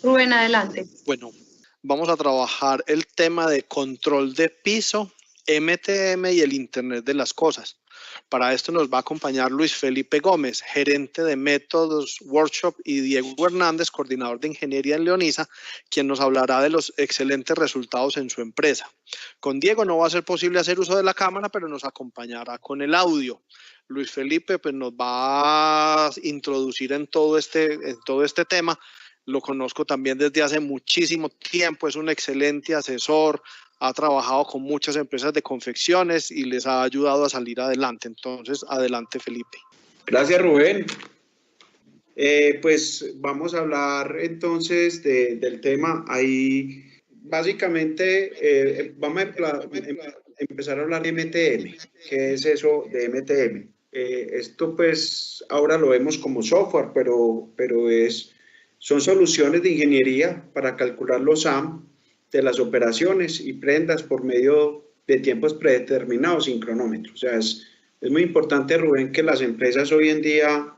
Rubén, adelante. Bueno, vamos a trabajar el tema de control de piso, MTM y el Internet de las cosas. Para esto nos va a acompañar Luis Felipe Gómez, gerente de Métodos Workshop, y Diego Hernández, coordinador de ingeniería en Leonisa, quien nos hablará de los excelentes resultados en su empresa. Con Diego no va a ser posible hacer uso de la cámara, pero nos acompañará con el audio. Luis Felipe pues, nos va a introducir en todo este tema. Lo conozco también desde hace muchísimo tiempo, es un excelente asesor, ha trabajado con muchas empresas de confecciones y les ha ayudado a salir adelante. Entonces, adelante, Felipe. Gracias, Rubén. Pues vamos a hablar entonces del tema. Ahí, básicamente, vamos a empezar a hablar de MTM. ¿Qué es eso de MTM? Esto pues ahora lo vemos como software, pero son soluciones de ingeniería para calcular los SAM de las operaciones y prendas por medio de tiempos predeterminados sin cronómetro. O sea, es muy importante, Rubén, que las empresas hoy en día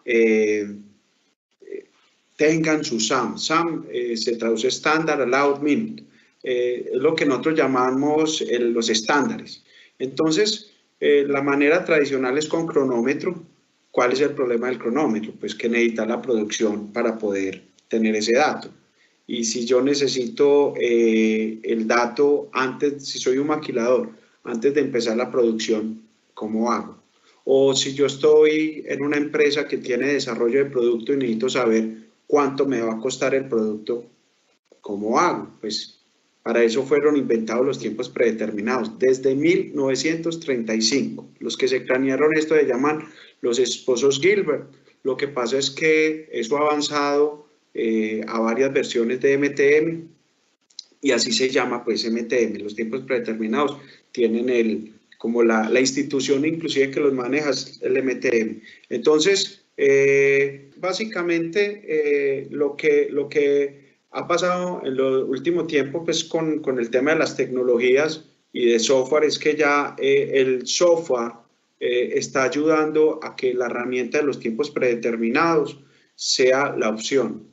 tengan su SAM. SAM se traduce Standard Allowed Minute. Es lo que nosotros llamamos los estándares. Entonces, la manera tradicional es con cronómetro. ¿Cuál es el problema del cronómetro? Pues que necesita la producción para poder tener ese dato. Y si yo necesito el dato antes, si soy un maquilador, antes de empezar la producción, ¿cómo hago? O si yo estoy en una empresa que tiene desarrollo de producto y necesito saber cuánto me va a costar el producto, ¿cómo hago? Pues para eso fueron inventados los tiempos predeterminados, desde 1935. Los que se cranearon esto se llaman los esposos Gilbert. Lo que pasa es que eso ha avanzado a varias versiones de MTM y así se llama pues MTM. Los tiempos predeterminados tienen como la institución inclusive que los maneja es el MTM. Entonces, básicamente lo que ha pasado en los últimos tiempos pues con el tema de las tecnologías y de software es que ya el software está ayudando a que la herramienta de los tiempos predeterminados sea la opción.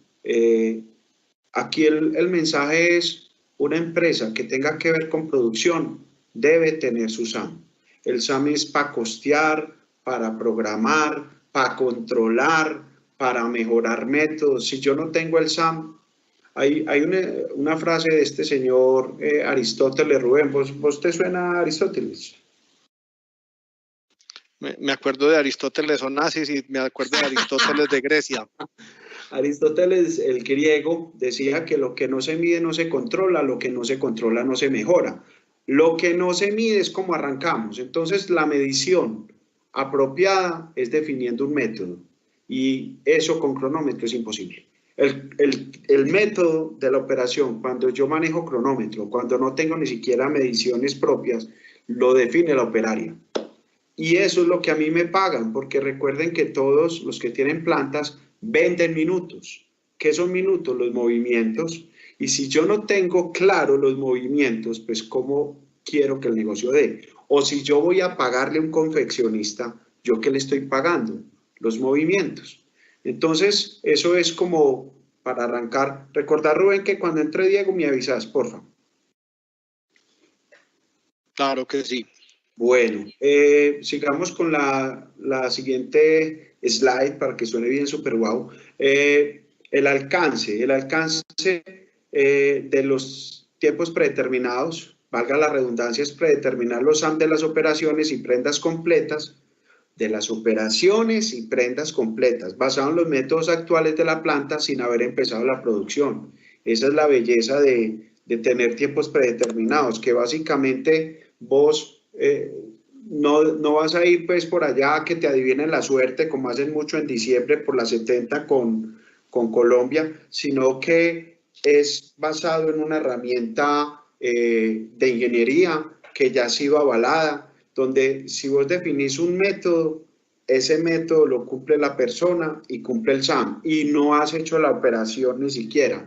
Aquí el mensaje es: una empresa que tenga que ver con producción debe tener su SAM. El SAM es para costear, para programar, para controlar, para mejorar métodos. Si yo no tengo el SAM, hay una frase de este señor Aristóteles. Rubén, ¿vos te suena Aristóteles? Me acuerdo de Aristóteles Onassis y me acuerdo de Aristóteles de Grecia. Aristóteles, el griego, decía que lo que no se mide no se controla, lo que no se controla no se mejora. Lo que no se mide es como arrancamos. Entonces, la medición apropiada es definiendo un método y eso con cronómetro es imposible. El método de la operación, cuando yo manejo cronómetro, cuando no tengo ni siquiera mediciones propias, lo define la operaria. Y eso es lo que a mí me pagan, porque recuerden que todos los que tienen plantas venden minutos. ¿Qué son minutos? Los movimientos. Y si yo no tengo claro los movimientos, pues ¿cómo quiero que el negocio dé? O si yo voy a pagarle a un confeccionista, ¿yo qué le estoy pagando? Los movimientos. Entonces, eso es como para arrancar. Recordar, Rubén, que cuando entre Diego me avisas, porfa. Claro que sí. Bueno, sigamos con la siguiente slide para que suene bien super guau. El alcance de los tiempos predeterminados, valga la redundancia, es predeterminar los SAM de las operaciones y prendas completas, basado en los métodos actuales de la planta sin haber empezado la producción. Esa es la belleza de tener tiempos predeterminados, que básicamente vos no vas a ir pues por allá a que te adivinen la suerte como hacen mucho en diciembre por las 70 con Colombia, sino que es basado en una herramienta de ingeniería que ya ha sido avalada, donde si vos definís un método, ese método lo cumple la persona y cumple el SAM y no has hecho la operación ni siquiera.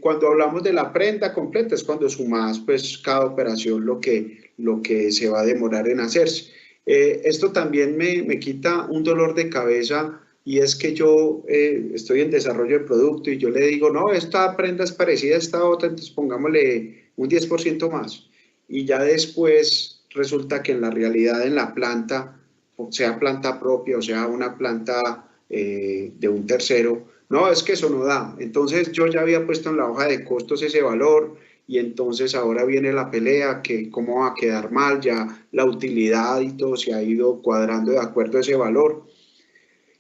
Cuando hablamos de la prenda completa es cuando sumas pues cada operación lo que se va a demorar en hacerse. Esto también me quita un dolor de cabeza y es que yo estoy en desarrollo de producto y yo le digo, no, esta prenda es parecida a esta otra, entonces pongámosle un 10% más. Y ya después resulta que en la realidad en la planta, o sea planta propia o sea una planta de un tercero, no, es que eso no da. Entonces yo ya había puesto en la hoja de costos ese valor y entonces ahora viene la pelea, que cómo va a quedar mal, ya la utilidad y todo se ha ido cuadrando de acuerdo a ese valor.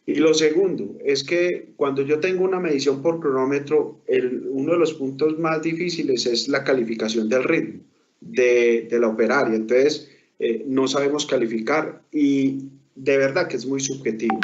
Y lo segundo es que cuando yo tengo una medición por cronómetro, uno de los puntos más difíciles es la calificación del ritmo de la operaria. Entonces, no sabemos calificar y de verdad que es muy subjetivo.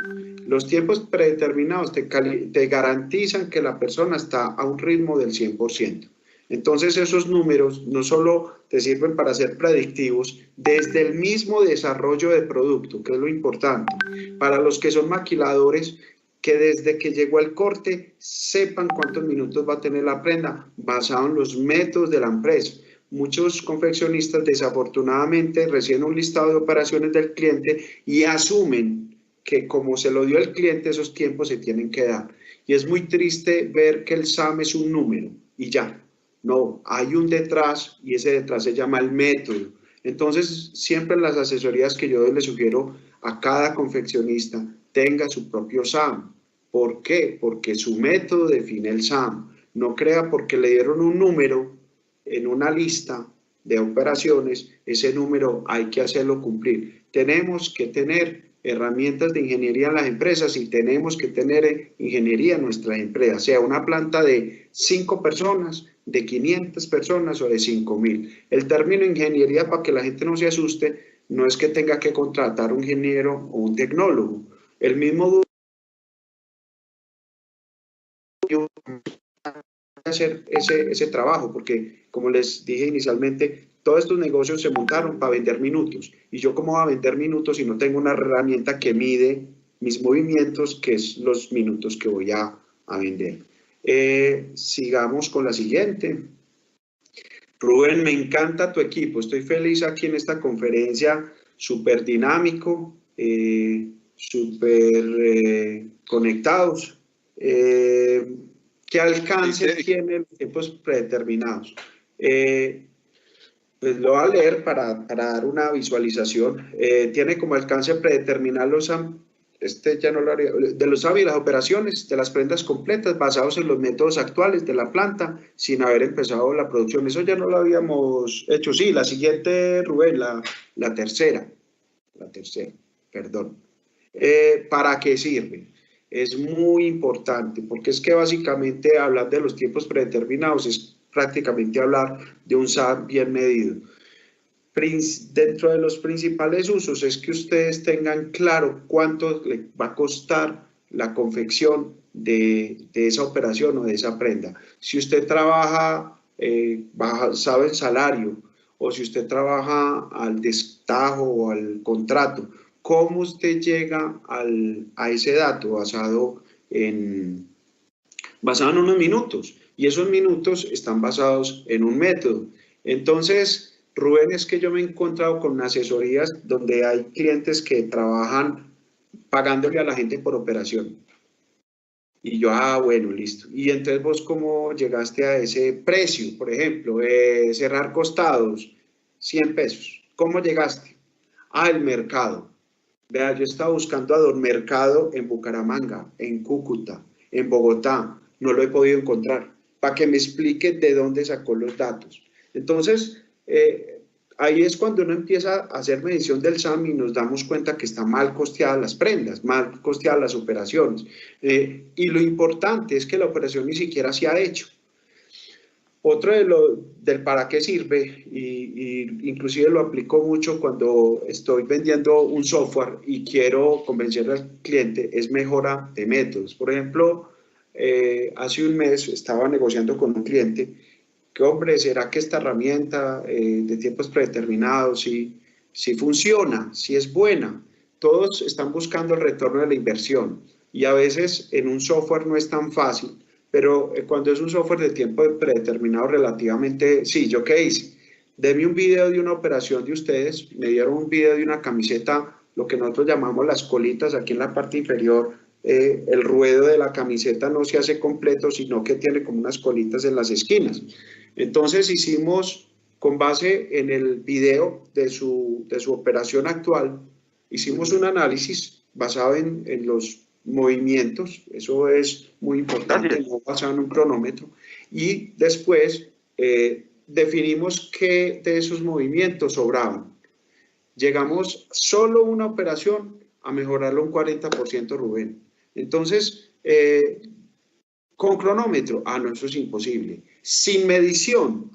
Los tiempos predeterminados te garantizan que la persona está a un ritmo del 100%. Entonces esos números no solo te sirven para ser predictivos desde el mismo desarrollo de producto, que es lo importante, para los que son maquiladores, que desde que llegó el corte sepan cuántos minutos va a tener la prenda basado en los métodos de la empresa. Muchos confeccionistas desafortunadamente reciben un listado de operaciones del cliente y asumen que como se lo dio el cliente esos tiempos se tienen que dar. Y es muy triste ver que el SAM es un número y ya. No, hay un detrás y ese detrás se llama el método. Entonces, siempre en las asesorías que yo doy, le sugiero a cada confeccionista tenga su propio SAM. ¿Por qué? Porque su método define el SAM. No crea porque le dieron un número en una lista de operaciones, ese número hay que hacerlo cumplir. Tenemos que tener herramientas de ingeniería en las empresas y tenemos que tener ingeniería en nuestras empresas, sea una planta de 5 personas, de 500 personas o de 5.000. El término ingeniería, para que la gente no se asuste, no es que tenga que contratar un ingeniero o un tecnólogo. El mismo hacer ese trabajo, porque como les dije inicialmente, todos estos negocios se montaron para vender minutos, y yo cómo voy a vender minutos si no tengo una herramienta que mide mis movimientos, que es los minutos que voy a vender. Sigamos con la siguiente. Rubén, me encanta tu equipo, estoy feliz aquí en esta conferencia, súper dinámico, súper conectados. ¿Qué alcance tiene los tiempos predeterminados? Pues lo voy a leer para dar una visualización. Tiene como alcance predeterminar los ya no lo haría, de los hábiles, las operaciones de las prendas completas basados en los métodos actuales de la planta sin haber empezado la producción. Eso ya no lo habíamos hecho. Sí, la siguiente, Rubén, la tercera, perdón. ¿Para qué sirve? Es muy importante porque es que básicamente hablar de los tiempos predeterminados es prácticamente hablar de un SAM bien medido. Dentro de los principales usos es que ustedes tengan claro cuánto le va a costar la confección de esa operación o de esa prenda. Si usted trabaja basado en salario o si usted trabaja al destajo o al contrato, ¿cómo usted llega a ese dato basado en unos minutos? Y esos minutos están basados en un método. Entonces, Rubén, es que yo me he encontrado con asesorías donde hay clientes que trabajan pagándole a la gente por operación. Y yo, bueno, listo. Y entonces vos, ¿cómo llegaste a ese precio? Por ejemplo, cerrar costados, 100 pesos. ¿Cómo llegaste? El mercado. Vea, yo estaba buscando a Don Mercado en Bucaramanga, en Cúcuta, en Bogotá. No lo he podido encontrar. Para que me explique de dónde sacó los datos. Entonces, ahí es cuando uno empieza a hacer medición del SAM y nos damos cuenta que están mal costeadas las prendas, mal costeadas las operaciones. Y lo importante es que la operación ni siquiera se ha hecho. Otro del para qué sirve, y inclusive lo aplico mucho cuando estoy vendiendo un software y quiero convencer al cliente, es mejora de métodos. Por ejemplo, hace un mes estaba negociando con un cliente que, hombre, ¿será que esta herramienta de tiempos predeterminados si funciona, si es buena? Todos están buscando el retorno de la inversión y a veces en un software no es tan fácil, pero cuando es un software de tiempo predeterminado relativamente, sí, ¿yo qué hice? Deme un video de una operación de ustedes, me dieron un video de una camiseta, lo que nosotros llamamos las colitas aquí en la parte inferior, el ruedo de la camiseta no se hace completo, sino que tiene como unas colitas en las esquinas. Entonces hicimos, con base en el video de su operación actual, hicimos un análisis basado en los movimientos, eso es muy importante, no basado en un cronómetro, y después definimos qué de esos movimientos sobraban. Llegamos solo una operación a mejorarlo un 40%, Rubén. Entonces, con cronómetro, no, eso es imposible. Sin medición,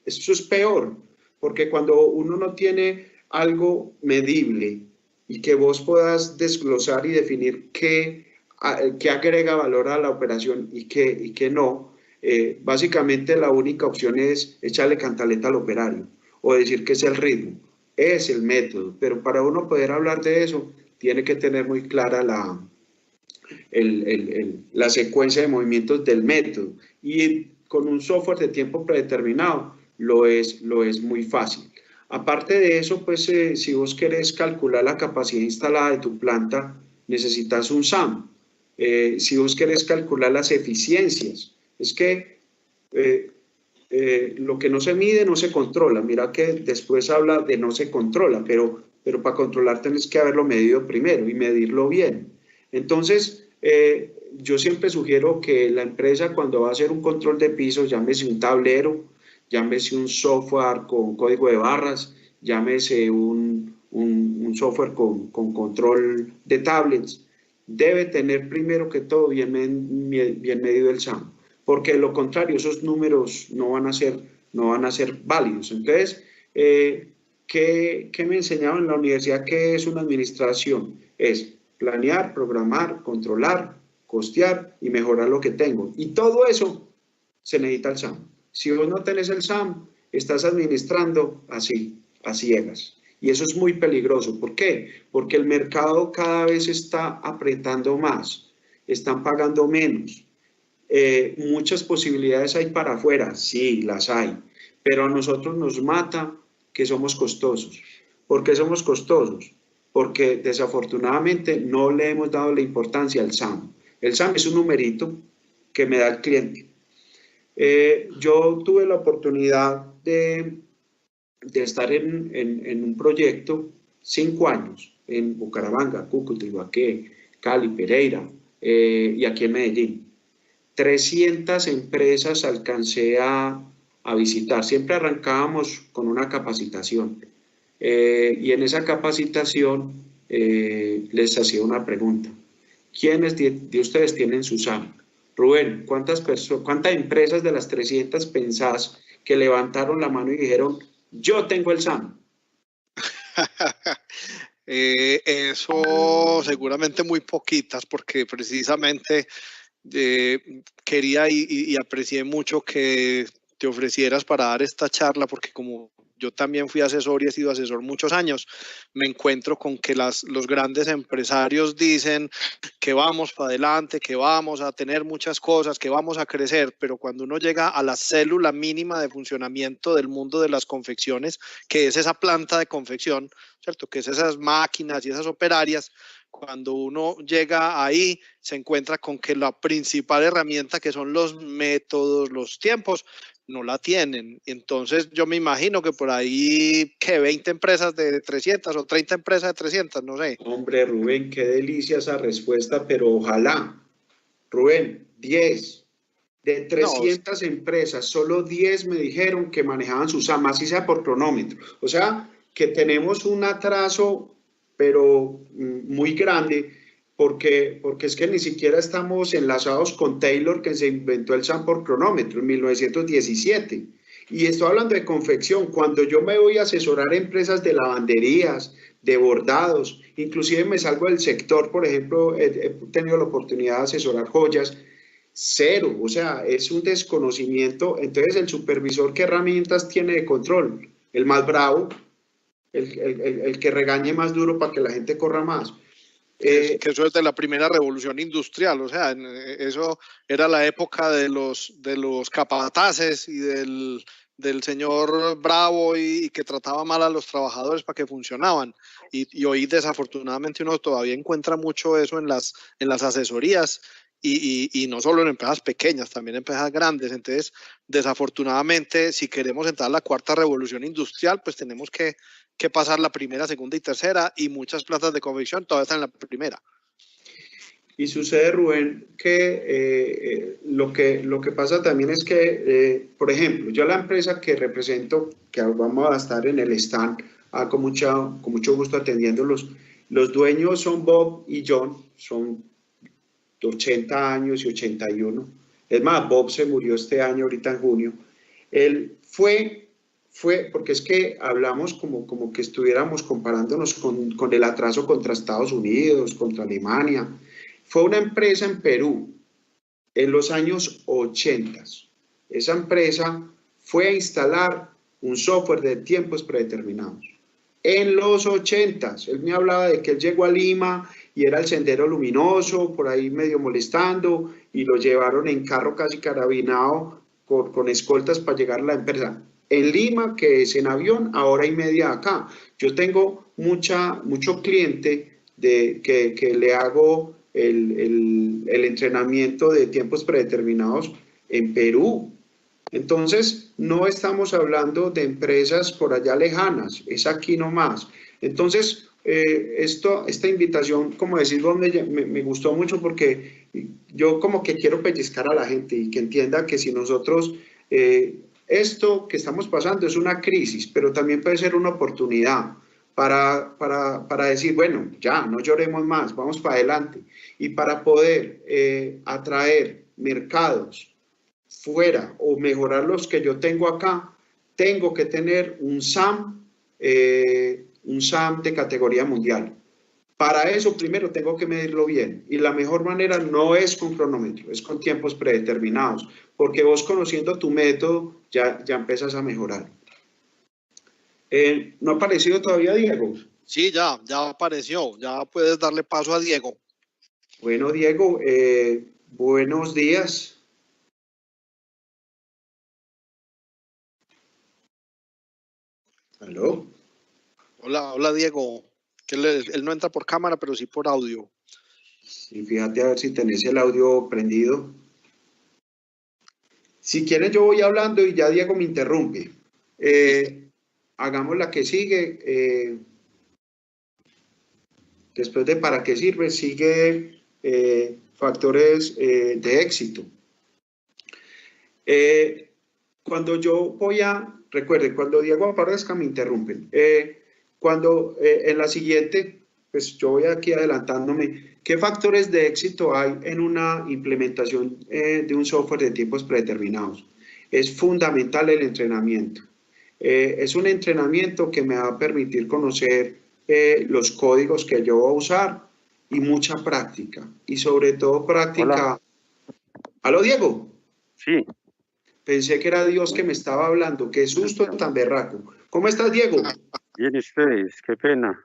eso es peor, porque cuando uno no tiene algo medible y que vos puedas desglosar y definir qué agrega valor a la operación y qué no, básicamente la única opción es echarle cantaleta al operario o decir que es el ritmo, es el método, pero para uno poder hablar de eso, tiene que tener muy clara la secuencia de movimientos del método, y con un software de tiempo predeterminado lo es muy fácil. Aparte de eso, pues si vos querés calcular la capacidad instalada de tu planta, necesitas un SAM. Si vos querés calcular las eficiencias, es que lo que no se mide no se controla. Mira que después habla de no se controla, pero para controlar tenés que haberlo medido primero y medirlo bien. Entonces, yo siempre sugiero que la empresa, cuando va a hacer un control de piso, llámese un tablero, llámese un software con código de barras, llámese un software con control de tablets, debe tener primero que todo bien medido el SAM, porque de lo contrario esos números no van a ser válidos. Entonces, ¿qué me enseñaron en la universidad? ¿Qué es una administración? Es planear, programar, controlar, costear y mejorar lo que tengo. Y todo eso se necesita el SAM. Si vos no tenés el SAM, estás administrando así, a ciegas. Y eso es muy peligroso. ¿Por qué? Porque el mercado cada vez está apretando más, están pagando menos. Muchas posibilidades hay para afuera, sí, las hay, pero a nosotros nos mata que somos costosos. ¿Por qué somos costosos? Porque desafortunadamente no le hemos dado la importancia al SAM. El SAM es un numerito que me da el cliente. Yo tuve la oportunidad de estar en un proyecto 5 años en Bucaramanga, Cúcuta, Ibagué, Cali, Pereira y aquí en Medellín. 300 empresas alcancé a visitar. Siempre arrancábamos con una capacitación. Y en esa capacitación les hacía una pregunta. ¿Quiénes de ustedes tienen su SAM? Rubén, ¿cuántas empresas de las 300 pensás que levantaron la mano y dijeron, yo tengo el SAM? Eso seguramente muy poquitas, porque precisamente quería y aprecié mucho que te ofrecieras para dar esta charla, porque como yo también fui asesor y he sido asesor muchos años, me encuentro con que los grandes empresarios dicen que vamos para adelante, que vamos a tener muchas cosas, que vamos a crecer, pero cuando uno llega a la célula mínima de funcionamiento del mundo de las confecciones, que es esa planta de confección, ¿cierto? Que es esas máquinas y esas operarias, cuando uno llega ahí, se encuentra con que la principal herramienta, que son los métodos, los tiempos, no la tienen. Entonces, yo me imagino que por ahí, que 20 empresas de 300 o 30 empresas de 300, no sé. Hombre, Rubén, qué delicia esa respuesta, pero ojalá. Rubén, 10. De 300 empresas, solo 10 me dijeron que manejaban su SAM, así sea por cronómetro. O sea, que tenemos un atraso, pero muy grande, porque es que ni siquiera estamos enlazados con Taylor, que se inventó el SAM por cronómetro en 1917. Y estoy hablando de confección. Cuando yo me voy a asesorar empresas de lavanderías, de bordados, inclusive me salgo del sector, por ejemplo, he tenido la oportunidad de asesorar joyas, cero, o sea, es un desconocimiento. Entonces, el supervisor, ¿qué herramientas tiene de control? El más bravo, el que regañe más duro para que la gente corra más. Que eso es de la primera revolución industrial, o sea, eso era la época de los capataces y del señor Bravo y que trataba mal a los trabajadores para que funcionaban. Y hoy desafortunadamente uno todavía encuentra mucho eso en las asesorías y no solo en empresas pequeñas, también en empresas grandes. Entonces, desafortunadamente, si queremos entrar a la cuarta revolución industrial, pues tenemos que pasar la primera, segunda y tercera, y muchas plantas de confección todavía están en la primera. Y sucede, Rubén, que lo que pasa también es que, por ejemplo, yo la empresa que represento, que vamos a estar en el stand, con mucho gusto atendiéndolos, los dueños son Bob y John, son 80 años y 81. Es más, Bob se murió este año, ahorita en junio. Él fue porque es que hablamos como que estuviéramos comparándonos con el atraso contra Estados Unidos, contra Alemania. Fue una empresa en Perú en los años 80. Esa empresa fue a instalar un software de tiempos predeterminados. En los 80, él me hablaba de que él llegó a Lima y era el sendero luminoso, por ahí medio molestando, y lo llevaron en carro casi carabinado con escoltas para llegar a la empresa. En Lima, que es en avión, a hora y media acá. Yo tengo mucho cliente que le hago el entrenamiento de tiempos predeterminados en Perú. Entonces, no estamos hablando de empresas por allá lejanas, es aquí nomás. Entonces, esta invitación, como decís vos, me gustó mucho porque yo como que quiero pellizcar a la gente y que entienda que si nosotros, esto que estamos pasando es una crisis, pero también puede ser una oportunidad para decir, bueno, ya, no lloremos más, vamos para adelante. Y para poder atraer mercados fuera o mejorar los que yo tengo acá, tengo que tener un SAM de categoría mundial. Para eso primero tengo que medirlo bien y la mejor manera no es con cronómetro, es con tiempos predeterminados, porque vos conociendo tu método ya empiezas a mejorar. ¿No ha aparecido todavía Diego? Sí, ya apareció, ya puedes darle paso a Diego. Bueno, Diego, buenos días. ¿Aló? Hola Diego, que él no entra por cámara, pero sí por audio. Sí, fíjate a ver si tenés el audio prendido. Si quieres yo voy hablando y ya Diego me interrumpe. Hagamos la que sigue. Después de para qué sirve, sigue factores de éxito. Cuando yo recuerden, cuando Diego aparezca me interrumpen. En la siguiente, pues yo voy aquí adelantándome, ¿qué factores de éxito hay en una implementación de un software de tiempos predeterminados? Es fundamental el entrenamiento. Es un entrenamiento que me va a permitir conocer los códigos que yo voy a usar y mucha práctica. Y sobre todo práctica. Hola. ¿Aló, Diego? Sí. Pensé que era Dios que me estaba hablando. Qué susto tan berraco. ¿Cómo estás, Diego? Bien, ustedes, qué pena.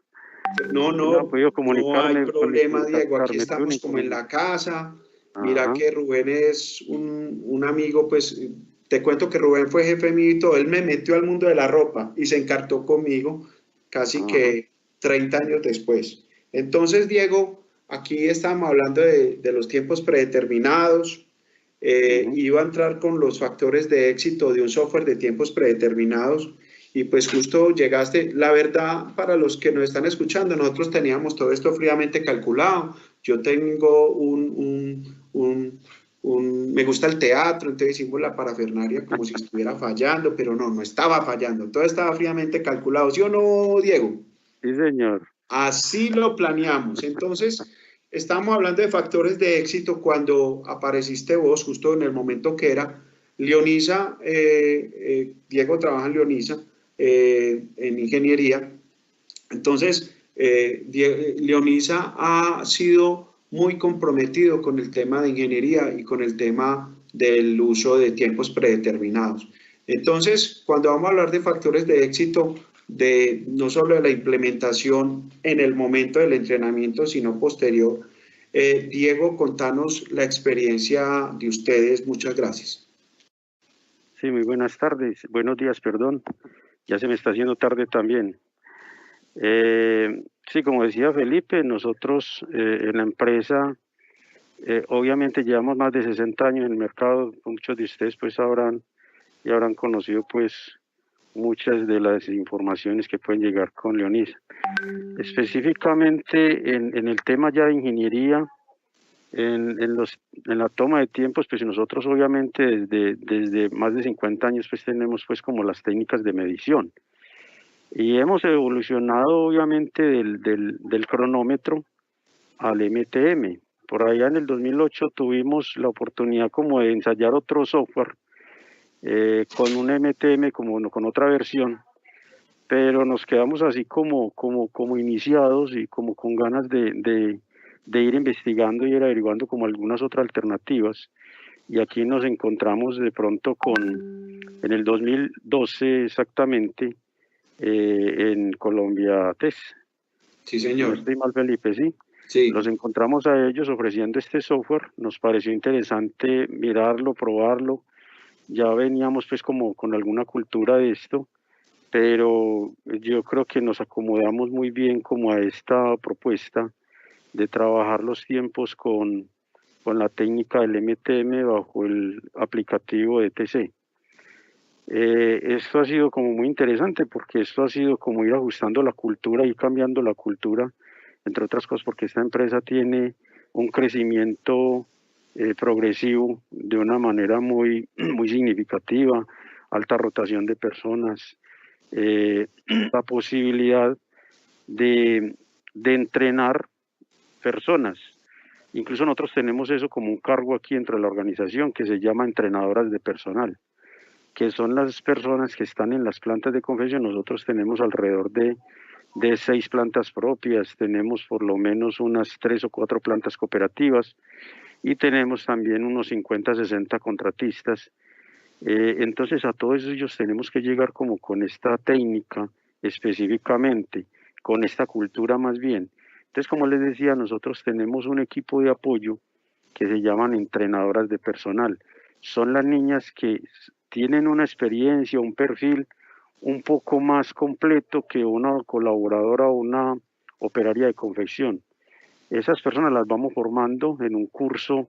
No hay problema, Diego. Aquí estamos como en la casa. Mira que Rubén es un amigo, pues te cuento que Rubén fue jefe mío y todo. Él me metió al mundo de la ropa y se encartó conmigo casi que 30 años después. Entonces, Diego, aquí estamos hablando de los tiempos predeterminados. Iba a entrar con los factores de éxito de un software de tiempos predeterminados y pues justo llegaste. La verdad, para los que nos están escuchando, nosotros teníamos todo esto fríamente calculado. Yo tengo me gusta el teatro, entonces hicimos la parafernalia como si estuviera fallando, pero no estaba fallando, todo estaba fríamente calculado, ¿sí o no, Diego? Sí, señor. Así lo planeamos. Entonces, estamos hablando de factores de éxito cuando apareciste vos, justo en el momento que era. Leonisa, Diego trabaja en Leonisa, en ingeniería. Entonces, Leonisa ha sido muy comprometido con el tema de ingeniería y con el tema del uso de tiempos predeterminados. Entonces, cuando vamos a hablar de factores de éxito, no solo de la implementación en el momento del entrenamiento, sino posterior, Diego, contanos la experiencia de ustedes. Muchas gracias. Sí, muy buenas tardes, buenos días, perdón. Ya se me está haciendo tarde también. Sí, como decía Felipe, nosotros en la empresa, obviamente llevamos más de 60 años en el mercado. Muchos de ustedes pues ya habrán conocido pues muchas de las informaciones que pueden llegar con Leonisa. Específicamente en el tema ya de ingeniería, en la toma de tiempos, pues nosotros obviamente desde más de 50 años pues tenemos pues como las técnicas de medición y hemos evolucionado obviamente del cronómetro al MTM. Por allá en el 2008 tuvimos la oportunidad como de ensayar otro software con un MTM con otra versión, pero nos quedamos así como iniciados y como con ganas de ir investigando y ir averiguando como algunas otras alternativas. Y aquí nos encontramos de pronto en el 2012 exactamente, en Colombia TES. Sí, Si no señor. estoy mal, Felipe, sí. Sí. Los encontramos a ellos ofreciendo este software, nos pareció interesante mirarlo, probarlo. Ya veníamos pues como con alguna cultura de esto, pero yo creo que nos acomodamos muy bien como a esta propuesta de trabajar los tiempos con la técnica del MTM bajo el aplicativo de TC. Esto ha sido como muy interesante porque esto ha sido como ir ajustando la cultura y cambiando la cultura, entre otras cosas porque esta empresa tiene un crecimiento progresivo de una manera muy significativa, alta rotación de personas, la posibilidad de entrenar personas. Incluso nosotros tenemos eso como un cargo aquí dentro de la organización que se llama entrenadoras de personal, que son las personas que están en las plantas de confección. Nosotros tenemos alrededor de 6 plantas propias, tenemos por lo menos unas 3 o 4 plantas cooperativas y tenemos también unos 50, 60 contratistas. Entonces a todos ellos tenemos que llegar como con esta técnica específicamente, con esta cultura más bien. Entonces, como les decía, nosotros tenemos un equipo de apoyo que se llaman entrenadoras de personal. Son las niñas que tienen una experiencia, un perfil un poco más completo que una colaboradora o una operaria de confección. Esas personas las vamos formando en un curso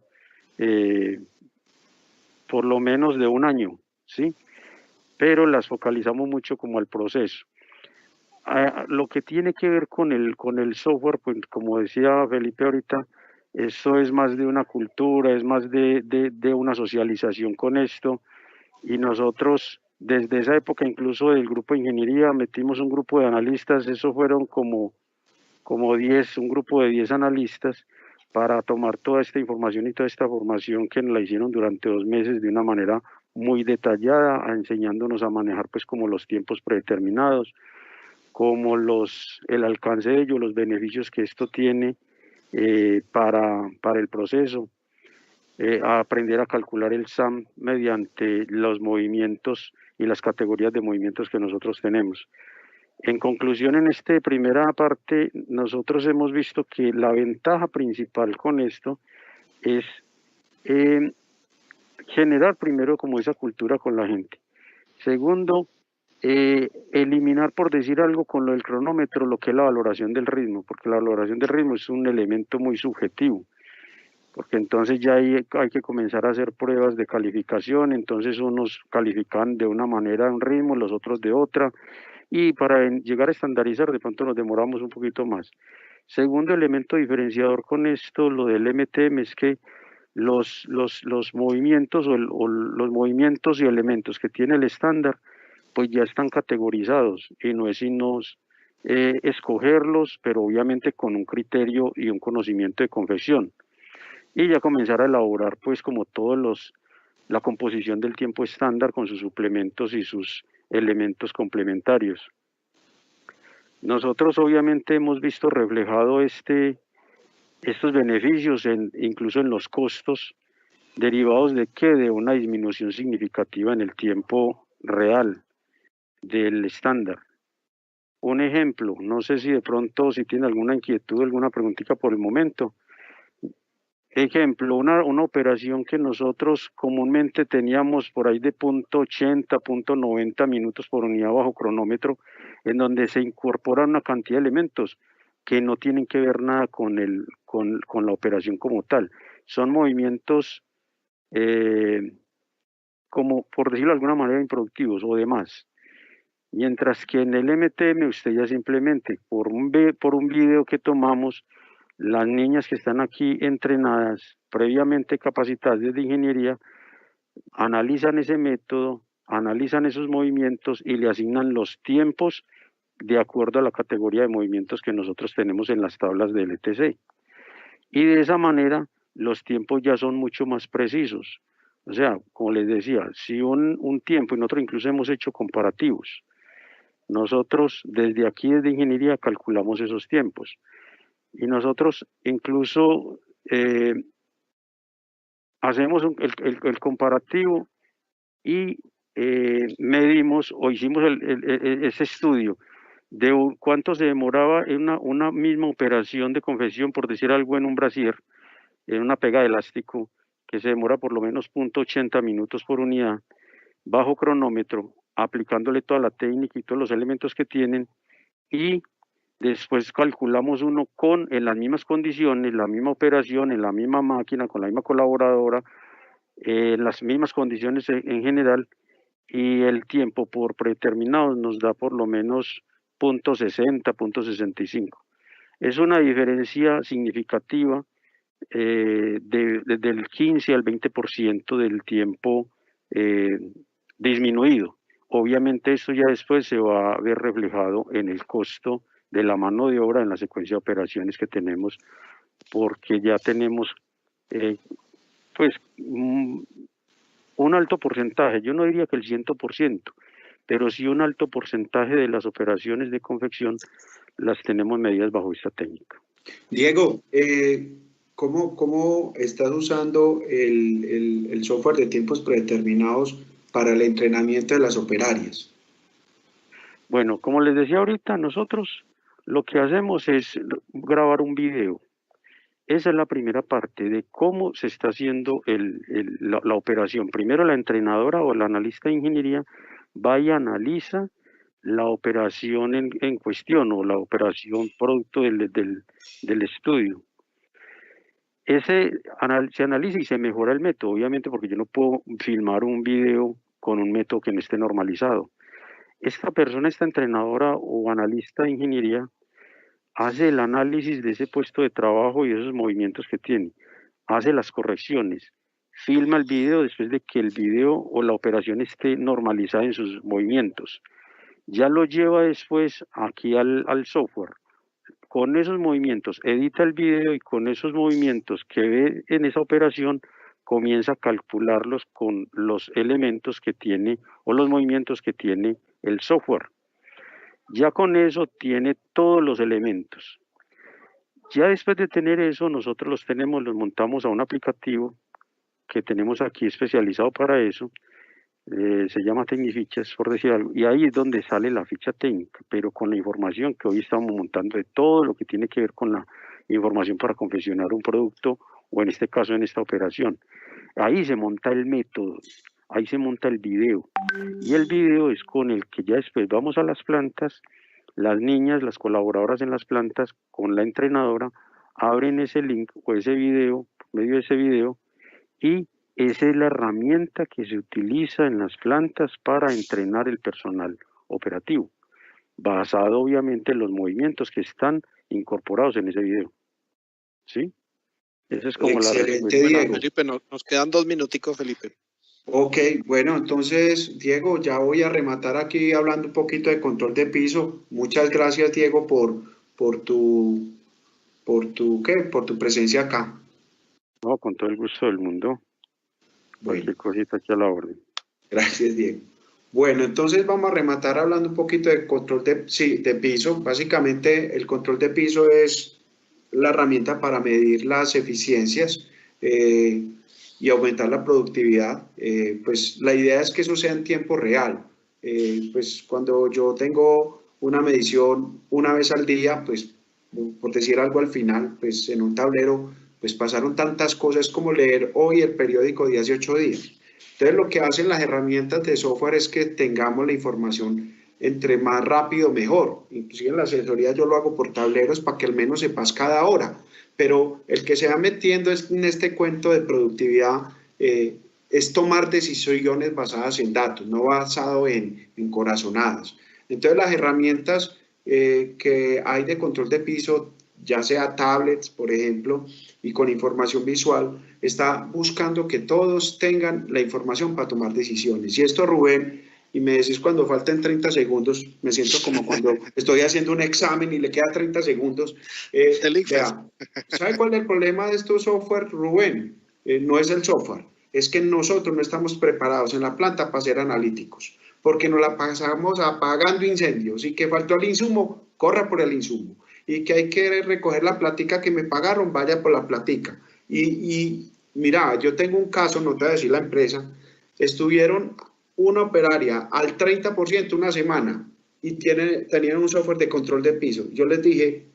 por lo menos de un año, ¿sí? Pero las focalizamos mucho como al proceso. Lo que tiene que ver con el software, pues como decía Felipe ahorita, eso es más de una cultura, es más de una socialización con esto, y nosotros desde esa época incluso del grupo de ingeniería metimos un grupo de analistas. Eso fueron como 10, un grupo de 10 analistas para tomar toda esta información y toda esta formación que nos la hicieron durante 2 meses de una manera muy detallada, enseñándonos a manejar pues como los tiempos predeterminados, como el alcance de ello, los beneficios que esto tiene para el proceso, a aprender a calcular el SAM mediante los movimientos y las categorías de movimientos que nosotros tenemos. En conclusión, en esta primera parte, nosotros hemos visto que la ventaja principal con esto es eh, generar primero como esa cultura con la gente. Segundo, eliminar, por decir algo, con lo del cronómetro, lo que es la valoración del ritmo, porque la valoración del ritmo es un elemento muy subjetivo, porque entonces ya hay que comenzar a hacer pruebas de calificación. Entonces unos califican de una manera un ritmo, los otros de otra, y para llegar a estandarizar de pronto nos demoramos un poquito más. Segundo elemento diferenciador con esto, lo del MTM, es que los movimientos o los movimientos y elementos que tiene el estándar, pues ya están categorizados y no es sino escogerlos, pero obviamente con un criterio y un conocimiento de confección. Y ya comenzar a elaborar pues como la composición del tiempo estándar con sus suplementos y sus elementos complementarios. Nosotros obviamente hemos visto reflejado estos beneficios incluso en los costos derivados de una disminución significativa en el tiempo real del estándar. Un ejemplo, no sé si de pronto si tiene alguna inquietud, alguna preguntita por el momento. ejemplo, una operación que nosotros comúnmente teníamos por ahí de .80, .90 minutos por unidad bajo cronómetro, en donde se incorporan una cantidad de elementos que no tienen que ver nada con la operación como tal. Son movimientos, como por decirlo de alguna manera, improductivos o demás. Mientras que en el MTM usted ya simplemente por un video que tomamos, las niñas que están aquí entrenadas, previamente capacitadas de ingeniería, analizan ese método, analizan esos movimientos y le asignan los tiempos de acuerdo a la categoría de movimientos que nosotros tenemos en las tablas del ETC. Y de esa manera los tiempos ya son mucho más precisos. O sea, como les decía, si un tiempo, y nosotros incluso hemos hecho comparativos, nosotros desde aquí, desde ingeniería, calculamos esos tiempos. Y nosotros incluso hacemos el comparativo y medimos o hicimos ese estudio de cuánto se demoraba en una misma operación de confección, por decir algo, en un brasier, en una pega de elástico, que se demora por lo menos .80 minutos por unidad, bajo cronómetro, aplicándole toda la técnica y todos los elementos que tienen, y después calculamos uno en las mismas condiciones, la misma operación, en la misma máquina, con la misma colaboradora, en las mismas condiciones en general, y el tiempo por predeterminado nos da por lo menos .60, .65. Es una diferencia significativa, del 15 al 20% del tiempo disminuido. Obviamente esto ya después se va a ver reflejado en el costo de la mano de obra, en la secuencia de operaciones que tenemos, porque ya tenemos pues un alto porcentaje, yo no diría que el 100%, pero sí un alto porcentaje de las operaciones de confección las tenemos medidas bajo esta técnica. Diego, ¿cómo estás usando el software de tiempos predeterminados para el entrenamiento de las operarias? Bueno, como les decía ahorita, nosotros lo que hacemos es grabar un video. Esa es la primera parte de cómo se está haciendo la operación. Primero la entrenadora o el analista de ingeniería va y analiza la operación en cuestión o la operación producto del estudio. Se analiza y se mejora el método, obviamente, porque yo no puedo filmar un video con un método que no esté normalizado. Esta persona, esta entrenadora o analista de ingeniería, hace el análisis de ese puesto de trabajo y esos movimientos que tiene, hace las correcciones, filma el video después de que el video o la operación esté normalizada en sus movimientos. Ya lo lleva después aquí al software. Con esos movimientos edita el video y con esos movimientos que ve en esa operación comienza a calcularlos con los elementos que tiene o los movimientos que tiene el software. Ya con eso tiene todos los elementos. Ya después de tener eso, nosotros los montamos a un aplicativo que tenemos aquí especializado para eso. Se llama Tecnifichas, por decir algo, y ahí es donde sale la ficha técnica, pero con la información que hoy estamos montando de todo lo que tiene que ver con la información para confeccionar un producto, o en este caso en esta operación. Ahí se monta el método, ahí se monta el video, y el video es con el que ya después vamos a las plantas, las niñas, las colaboradoras en las plantas, con la entrenadora, abren ese link o ese video, por medio de ese video, y esa es la herramienta que se utiliza en las plantas para entrenar el personal operativo, basado obviamente en los movimientos que están incorporados en ese video. ¿Sí? Esa es como excelente, la Diego. Felipe, nos quedan 2 minuticos, Felipe. Ok, bueno, entonces, Diego, ya voy a rematar aquí hablando un poquito de control de piso. Muchas gracias, Diego, por tu presencia acá. No, con todo el gusto del mundo. Cualquier cosita aquí a la orden. Gracias, Diego. Bueno, entonces vamos a rematar hablando un poquito de control de piso. Básicamente, el control de piso es la herramienta para medir las eficiencias y aumentar la productividad. Pues la idea es que eso sea en tiempo real. Pues cuando yo tengo una medición una vez al día, pues por decir algo al final, pues en un tablero pues pasaron tantas cosas como leer hoy el periódico de hace 8 días. Entonces lo que hacen las herramientas de software es que tengamos la información entre más rápido mejor. Inclusive en la asesoría yo lo hago por tableros para que al menos sepas cada hora. Pero el que se va metiendo en este cuento de productividad es tomar decisiones basadas en datos, no basado en corazonadas. Entonces las herramientas que hay de control de piso, ya sea tablets, por ejemplo, y con información visual, está buscando que todos tengan la información para tomar decisiones. Y esto, Rubén, y me decís cuando falten 30 segundos, me siento como cuando estoy haciendo un examen y le queda 30 segundos. Vea, ¿sabe cuál es el problema de estos software, Rubén? No es el software, es que nosotros no estamos preparados en la planta para ser analíticos, porque nos la pasamos apagando incendios y que faltó el insumo, corra por el insumo. Y que hay que recoger la platica que me pagaron, vaya por la platica. Y mira, yo tengo un caso, no te voy a decir la empresa, estuvieron una operaria al 30% una semana y tenían un software de control de piso. Yo les dije,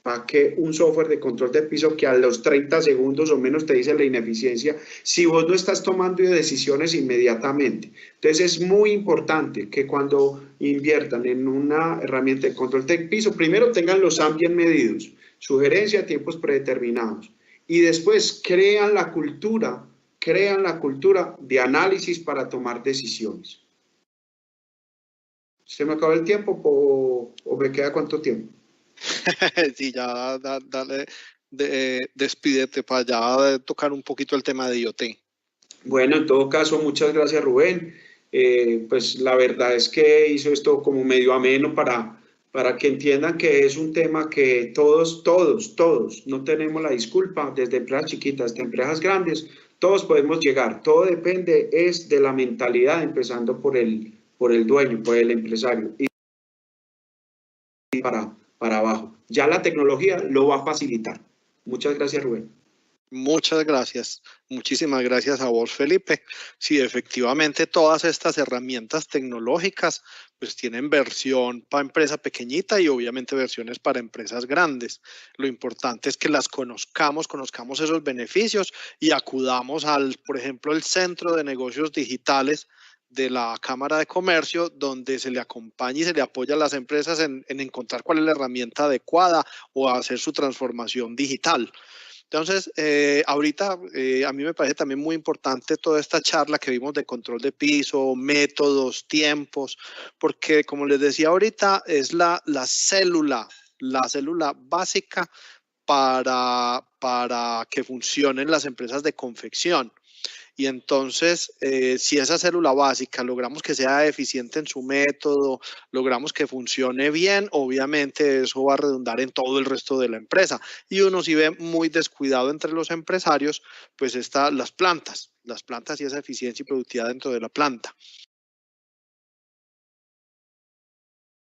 ¿para qué un software de control de piso que a los 30 segundos o menos te dice la ineficiencia si vos no estás tomando decisiones inmediatamente? Entonces es muy importante que cuando inviertan en una herramienta de control de piso, primero tengan los SAM bien medidos, sugerencia, tiempos predeterminados, y después crean la cultura de análisis para tomar decisiones. ¿Se me acaba el tiempo o me queda cuánto tiempo? Sí, ya dale, despídete para ya tocar un poquito el tema de IoT. Bueno, en todo caso, muchas gracias, Rubén. Pues la verdad es que hizo esto como medio ameno para que entiendan que es un tema que todos, no tenemos la disculpa, desde empresas chiquitas hasta empresas grandes, todos podemos llegar. Todo depende es de la mentalidad, empezando por el dueño, por el empresario. Y para abajo. Ya la tecnología lo va a facilitar. Muchas gracias, Rubén. Muchas gracias. Muchísimas gracias a vos, Felipe. Sí, efectivamente, todas estas herramientas tecnológicas pues tienen versión para empresa pequeñita y obviamente versiones para empresas grandes. Lo importante es que las conozcamos esos beneficios y acudamos al, por ejemplo, el Centro de Negocios Digitales de la Cámara de Comercio, donde se le acompaña y se le apoya a las empresas en encontrar cuál es la herramienta adecuada o hacer su transformación digital. Entonces, ahorita a mí me parece también muy importante toda esta charla que vimos de control de piso, métodos, tiempos, porque como les decía ahorita, es la célula básica para que funcionen las empresas de confección. Y entonces, si esa célula básica logramos que sea eficiente en su método, logramos que funcione bien, obviamente eso va a redundar en todo el resto de la empresa. Y uno si ve muy descuidado entre los empresarios, pues están las plantas y esa eficiencia y productividad dentro de la planta.